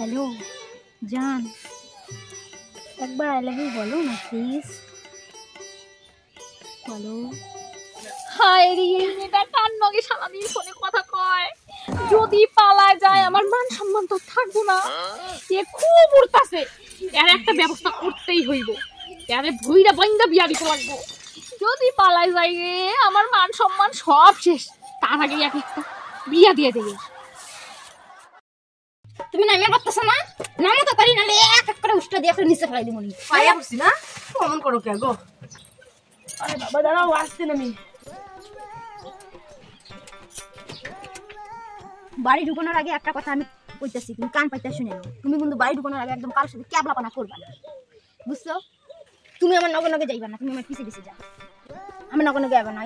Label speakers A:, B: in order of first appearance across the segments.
A: Hello জান, একবার I love you বলো না প্লিজ, বলো।
B: হায় রে, এটা কান নগে সারাদিন ফোনে কথা কয়, যদি পালায় যায় আমার মান সম্মান তো থাকবো না। এ খুব উড়তাছে, এর একটা ব্যবস্থা করতেই হইব, এর ভুইরা বন্ধা বিয়া দিতে লাগবো। যদি পালায় যায় রে আমার মান সম্মান সব শেষ, তার আগে একটা বিয়া দিয়ে দেবে।
A: তুমি নামিয়ে করতেছ না? নামো তো করি, নাহলে এক এক করে উষ্টা দিয়ে নিচে ফেলাই দিব।
C: পায়া পড়ছি না, কমন করো কে গো? আরে বাবা দাঁড়াও, আসতে নামি।
A: বাড়ি ঢুকানোর আগে একটা কথা আমি কইতাছি, তুমি কান পাইতে শুনে নাও। তুমি কিন্তু বাড়ি ঢুকানোর আগে একদম কারোর সাথে ক্যাবলাপানা করবা না, বুঝছো? তুমি আমার নগে নগে যাইবা না, তুমি আমার পিছে পিছে যাও। আমার নগে নগে যাবে না,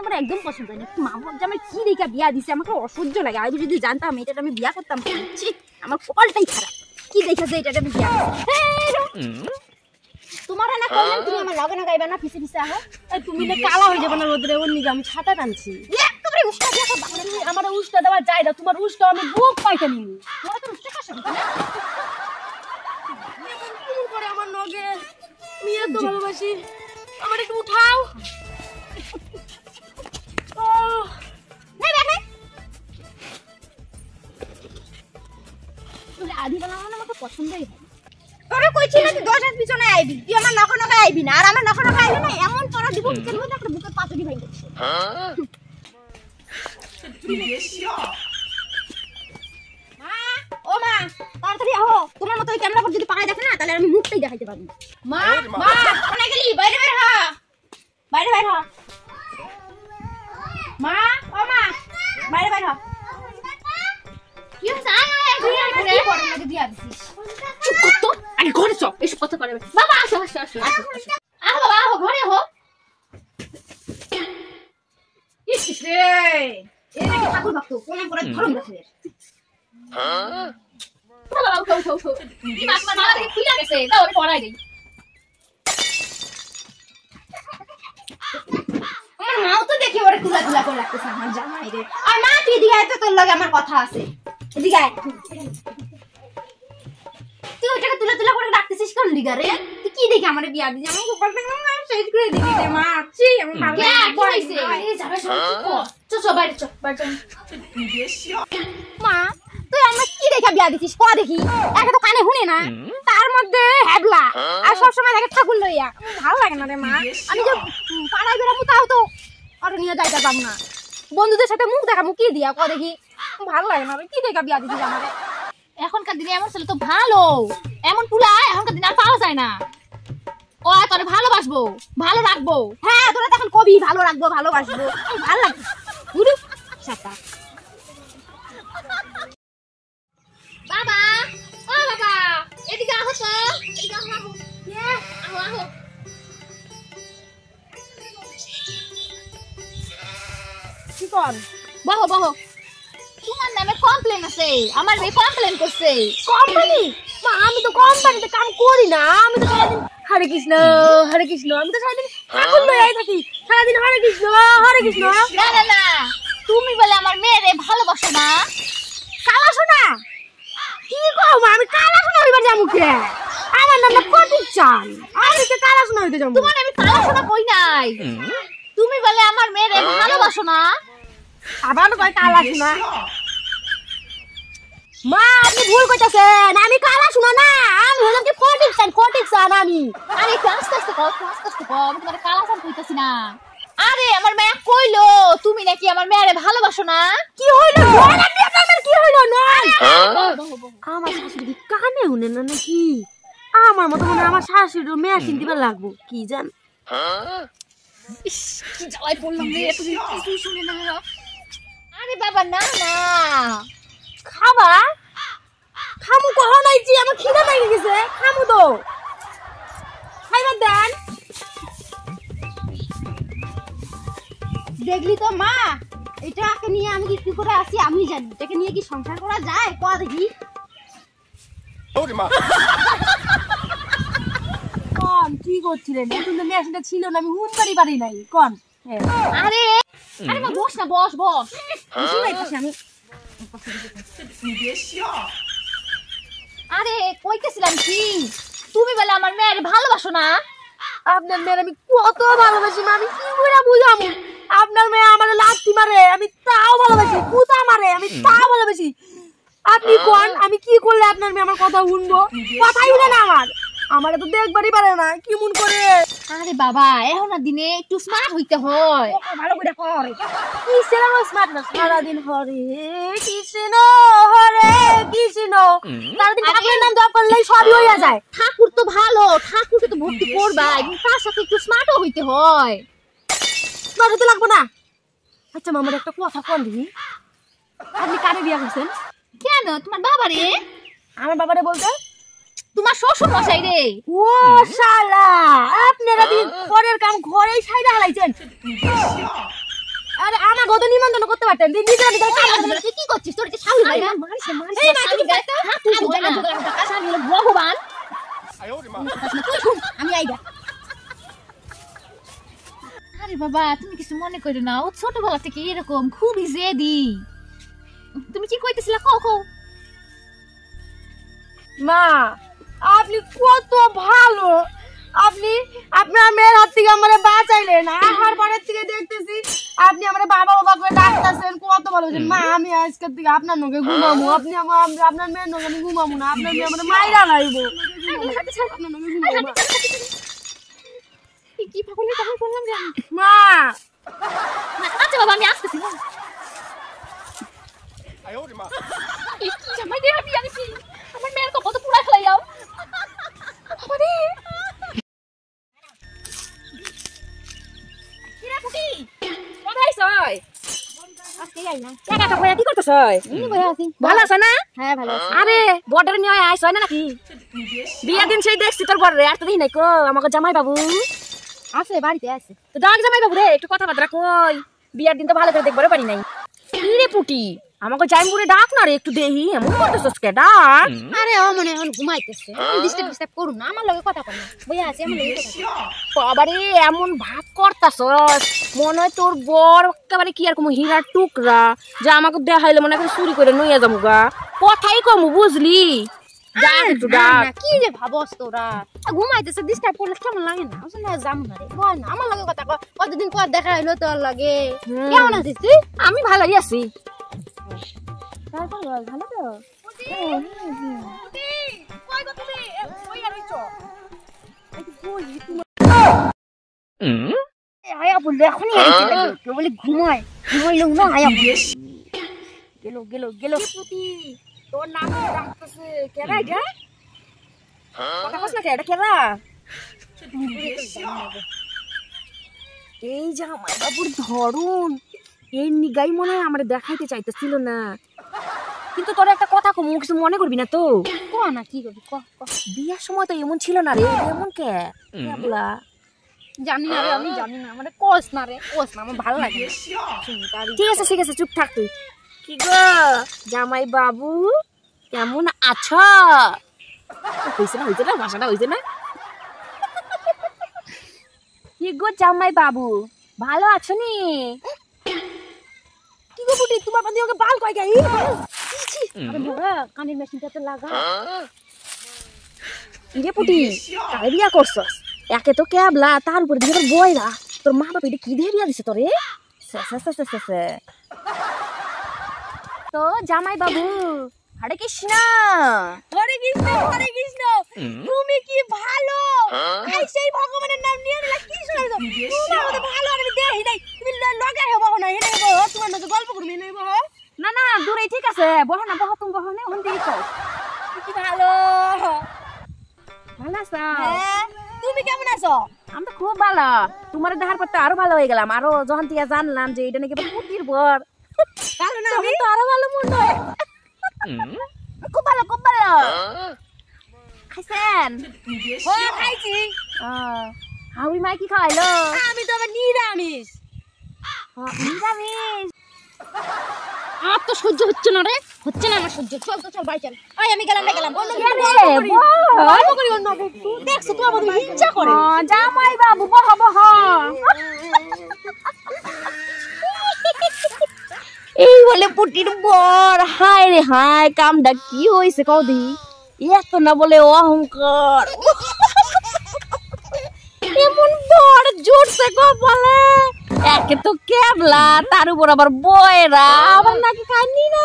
A: আমার একদম পছন্দ হয় না। মা বাবা যে আমার কি রেখা বিয়া দিছে, আমাকে অসহ্য লাগে। আমি যদি জানতাম এটা আমি বিয়া করতাম, আমার কপালটাই খারাপ। কি দেখেছে এটা আমি বিয়া তোমার না করলে তুমি আমার লগে না গাইবা না, পিছে পিছে আহো।
C: তুমি না কালা হয়ে যাবে না রোদরে, ওর নিকে আমি ছাতা টানছি।
A: একেবারে উষ্টা দিয়ে
C: আমার উষ্টা দেওয়া যায় না, তোমার উষ্টা আমি বুক পাইতে নিনি।
A: তোমার তো উষ্টা খাস না
C: করে আমার নগে মিয়া তো ভালোবাসি, আমার একটু উঠাও।
A: আদি বানানো আমাকে পছন্দই হয়। তোরে কইছি না তুই 10 হাত পিছনে আইবি, তুই আমার নখ নখ আইবি না। আর আমার নখ নখ আইবি না, এমন পড়া দিব বুকের মধ্যে একটা বুকের পাতুরি ভাই গেছে। মা, ও মা, তাড়াতাড়ি আহো। তোমার মতো ওই ক্যামেরা পর যদি পাকায় দেখে না, তাহলে আমি মুখটাই দেখাইতে পারবো। মা, মা, কোনে গেলি? বাইরে বের হ, বাইরে বের হ। মা, ও মা, বাইরে বের হ। কি হইছে? আয় পড়ে মধ্যে দিয়া দিছিস।
B: চুপ কর তো, আরে ঘরে চল, এসব কথা করে বাবা। আসো আসো আসো আসো, আহো বাবা আহো, ঘরে আহো।
A: ইস রে, এই নাকি ঠাকুর ভক্ত, কোন করে ধরম দেখে।
B: বাবা উঠো উঠো উঠো, এই মাছ মাছ মালা দেখে খুইলা গেছে, দাও আমি পড়াই দেই।
A: আমার মাও তো দেখি ওরে তুলা তুলা করে রাখতেছে আমার জামাই রে। আর মা তুই এদিকে আয় তো, তোর লগে আমার কথা আছে। এদিকে আয়। তুই ওটাকে তুলা তুলা করে রাখতেছিস কোন লিগা রে? তুই কি দেখে আমারে বিয়া দিছিস? আমার গোপালটা শেষ করে দিবি রে মা। আছি আমার ভালো
B: কি হইছে? এই যাবে সব চল চল বাইরে চল, বাইরে চল।
A: মা তুই আমার কি দেখে বিয়া দিছিস? ক দেখি। একে তো কানে শুনে না, তার মধ্যে হ্যাবলা, আর সব সময় দেখে ঠাকুর লইয়া। ভালো লাগে না রে মা। আমি যে পাড়ায় বেরাবো তাও তো অটো নিয়ে যাইতে পারবো না। বন্ধুদের সাথে মুখ দেখাবো কি দিয়া? ক দেখি। ভালো লাগে না রে, কি দেখে বিয়া দিছিস আমারে?
B: এখনকার দিনে এমন ছেলে তো ভালো, এমন পুলা এখনকার দিনে আর পাওয়া যায় না। ও তোরে ভালোবাসবো, ভালো রাখবো।
A: হ্যাঁ তোরা তখন কবি ভালো রাখবো, ভালোবাসবো। ভালো লাগবে গুরু সাতা।
B: বাবা, ও বাবা, এদিকে আসো তো, এদিকে আসো। আহো আহো।
C: কি কর?
B: বহো বহো। তোমার নামে কমপ্লেন আছে, আমার মেয়ে কমপ্লেন করছে।
C: কোম্পানি? মা আমি তো কোম্পানিতে কাম করি না, আমি তো সারাদিন হরে কৃষ্ণ হরে কৃষ্ণ, আমি তো সারাদিন ঠাকুর লইয়াই থাকি, সারাদিন হরে কৃষ্ণ হরে কৃষ্ণ।
B: না না না, তুমি বলে আমার মেয়েরে ভালোবাসো না।
C: কালা সোনা? কি কও মা, আমি কালা সোনা হইবার যামু কে? আমার নাম না ফটিক চাল, আমি কে কালা সোনা হইতে যামু?
B: তোমার আমি কালা সোনা কই নাই, তুমি বলে আমার মেয়েরে ভালোবাসো না।
C: আবার কয় কালা সোনা? মা আপনি ভুল কইতাছেন, আমি কালা সোনা না, আমি হলাম কি ফটিক চাল, ফটিক চাল আমি।
B: আরে একটু আস্তে আস্তে কও, একটু আস্তে আস্তে কও, আমি তোমার কালা সোনা কইতাছি না। আরে আমার মেয়ে কইলো তুমি নাকি আমার মেয়েরে ভালোবাসো না।
C: কি হইলো? নয় আপনি আপনার কি হইলো? নয় আমার শাশুড়ি কি কানে শুনে না নাকি? আমার মতো মনে হয় আমার শাশুড়ির মেশিন দিবে লাগবো কি জান।
B: ইস কি জ্বালায় পড়লাম রে, এতদিন কিছুই শুনে না। আরে বাবা না না,
C: খাবা খামু কহ নাই যে আমার খিদা লেগে গেছে, খামু তো খাইবার দেন।
A: দেখলি তো মা, এটাকে নিয়ে আমি কি করে আসি আমি জানি। এটাকে নিয়ে কি সংসার করা যায়? ক দেখি।
C: কোন কি করছিলেন? এখন তো মেশিনটা ছিল না, আমি হুনবারই পারি নাই। কোন
B: আরে আরে মা বস না, বস বস।
A: বুঝতে পারছি আমি।
B: আরে কইতেছিলাম কি তুমি বলে আমার মেয়ের ভালোবাসো না?
C: আপনার মেয়ের আমি কত ভালোবাসি মা, আমি কি করে বুঝাবো? আপনার মেয়ে আমার লাথি মারে, আমি তাও ভালোবাসি, কুতা মারে, আমি তাও ভালোবাসি। আপনি কোন আমি কি করলে আপনার মেয়ে আমার কথা শুনবো? কথাই শুনে না আমার তো দেখবারই পারে না, কি মন করে।
B: আরে বাবা এখনকার দিনে একটু স্মার্ট হইতে হয়।
A: ভালো করে কর।
C: কি সেরকম স্মার্ট না, সারাদিন হরে কৃষ্ণ হরে কৃষ্ণ, সারাদিন ঠাকুরের নাম জপ করলেই সবই হয়ে যায়।
B: ঠাকুর তো ভালো, ঠাকুরকে তো ভক্তি করবা এবং তার সাথে একটু স্মার্টও হইতে হয়।
C: স্মার্ট হতে লাগবো না। আচ্ছা মামার একটা কথা কোন দিদি, আপনি কারে বিয়া করছেন?
B: কেন তোমার বাবারে?
C: আমার বাবারে বলতে
B: তোমার শ্বশুর মশাই রে।
C: ও শালা, আপনারা দিন পরের কাম ঘরেই ছাইরা হালাইছেন। আরে আমার গত নিমন্ত্রণ করতে পারতেন, দিন দিন
B: তুই কি করছিস? তোর কি শালি ভাই না? মারিস মারিস। এই না তুমি গাইতা হাত তুই জানা তো টাকা শালি হলো ভগবান।
A: আমি আইডা।
B: আরে বাবা তুমি কিছু মনে করো না, ও ছোটবেলা থেকে এরকম খুবই জেদি। তুমি কি কইতেছিলা কও কও।
C: মা আপনি কত ভালো, আপনি আপনার মেয়ের হাত থেকে আমার বাঁচাইলেন, আহার পরের থেকে দেখতেছি আপনি আমার বাবা বাবা করে ডাকতেছেন, কত ভালো। মা আমি আজকের থেকে আপনার নগে ঘুমাবো, আপনি আপনার মেয়ের নগে আমি ঘুমাবো না, আপনার মেয়ে আমার মাইরা লাইবো, আপনার নগে ঘুমাবো।
B: কি পাগলের কথা বললাম রে
C: মা।
B: আচ্ছা বাবা আমি আসতেছি। এই কি জামাই দিয়ে আমি আনিছি, আমার মেয়ের কত পুরা খেলাইয়াও। আরে কিরা ফুটি কোথায় ছয়?
A: আজকে যাই না।
C: টাকা কইয়া কি করতেছয়?
A: বই আছি।
C: ভালো আছ না?
A: হ্যাঁ ভালো আছি।
C: আরে বর্ডারে নিয়ে আইছ না নাকি? বিয়া দিন সেই দেখছি তোর বড় রে, আর তো দেখি নাই কো আমাকে জামাই বাবু।
A: আছে বাড়িতে আছে।
C: তো ডাক জামাই বাবু রে, একটু কথাবার্তা কই। বিয়ার দিন তো ভালো করে দেখবারে পারি নাই। কি রে পুটি, আমাকে জামাইবুরে ডাক না রে, একটু দেহি এমন করতেছস কে, ডাক।
A: আরে ও মনে এখন ঘুমাইতেছে, ডিস্টার্ব করুন না, আমার লগে কথা কর না। বই আছি আমার লগে কথা কর।
C: বাবারে এমন ভাব করতাছস মনে হয় তোর বর একেবারে কি আর কম হীরার টুকরা, যা আমাকে দেখাইলে মনে হয় চুরি করে নইয়া যামুগা। কথাই কমু বুঝলি, ডাক একটু ডাক।
A: কি যে ভাবস তোরা, ঘুমাইতেছে ডিস্টার্ব করলে কেমন লাগে না? আসলে যাম না রে, বল না আমার লগে কথা কর। কতদিন পর দেখা হইলো তোর লাগে। কেমন আছিস তুই?
C: আমি ভালোই আছি। তারপর বল ভালো তো?
A: আয়া বললে এখনই আইছে লাগে, কেউ বলে ঘুমায়, ঘুমাইলেও না আয়া
C: গেল গেল গেল। তোর নাম ডাকতেছে কেডা এটা? কথা কস না কেডা কেডা? এই জামাই বাবুর ধরুন এই নিগাই মনে হয় আমরা দেখাইতে চাইতেছিল না, কিন্তু তোর একটা কথা কম, কিছু মনে করবি না তো?
A: ক না কি করবি ক ক।
C: বিয়ার সময় তো এমন ছিল না রে, এমন কে কেবলা।
A: জানি না রে, আমি জানি না, মানে কোস না রে, কোস না, আমার ভালো লাগে না। শুনি তারি।
C: ঠিক আছে চুপ থাক তুই। কি গো জামাই বাবু কেমন আছো? হইছে না ভাষাটা হইছে না? কি গো জামাই বাবু ভালো আছো নি?
A: কি গো বুটি, তোমার পাদি ওকে বাল কয় গাই। আরে বাবা কানের মেশিনটা তো লাগা।
C: ইরে পুটি কারে বিয়া করছস? একে তো কেবলা, তার উপরে দিকে তোর বয়রা, তোর মা বাবা এটা কি দিয়ে বিয়া দিছে তোরে? তো জামাই বাবু হরে কৃষ্ণ।
A: হরে কৃষ্ণ হরে কৃষ্ণ, তুমি কি ভালো? এই সেই ভগবানের নাম নিয়ে নিলা, কি শোনাছো? তুমি আমাদের ভালো আমি দেই নাই, তুমি লগে হবো না, হেনে হবো তোমার মতো গল্প করবি না হবো।
C: না না দূরেই ঠিক আছে, বহ না বহ, তুমি বহ না, ওখান দিয়ে কও।
A: কি ভালো?
C: ভালো আছো?
A: হ্যাঁ, তুমি কেমন আছো?
C: আমি তো খুব ভালো, তোমার দেখার পর তো আরো ভালো হয়ে গেলাম। আরো যখন থেকে জানলাম যে এটা নাকি পুটির বর,
A: ভালো না আমি?
C: তো আরো ভালো মনে হয়। খুব ভালো খুব ভালো। খাইছেন?
A: ও খাইছি।
C: হাউরি মাই কি খাওয়াইলো?
A: আমি তো আবার নিরামিষ।
C: নিরামিষ?
A: আর তো সহ্য হচ্ছে না রে, হচ্ছে না আমার সহ্য। চল তো চল বাড়ি চল। আয় আমি গেলাম না গেলাম, অন্য কিছু গল্প করি অন্য একটু। দেখছো তো আমাদের ইচ্ছা করে।
C: জামাই বাবু বহ বহ। এই বলে পুটির বর, হায় রে হায়, কামটা কি হইছে কদি?
B: এত না বলে অহংকার, এমন বড় জুটছে কপালে, একে তো কেবলা, তার উপর আবার বয়রা, আবার নাকি খাইনি না।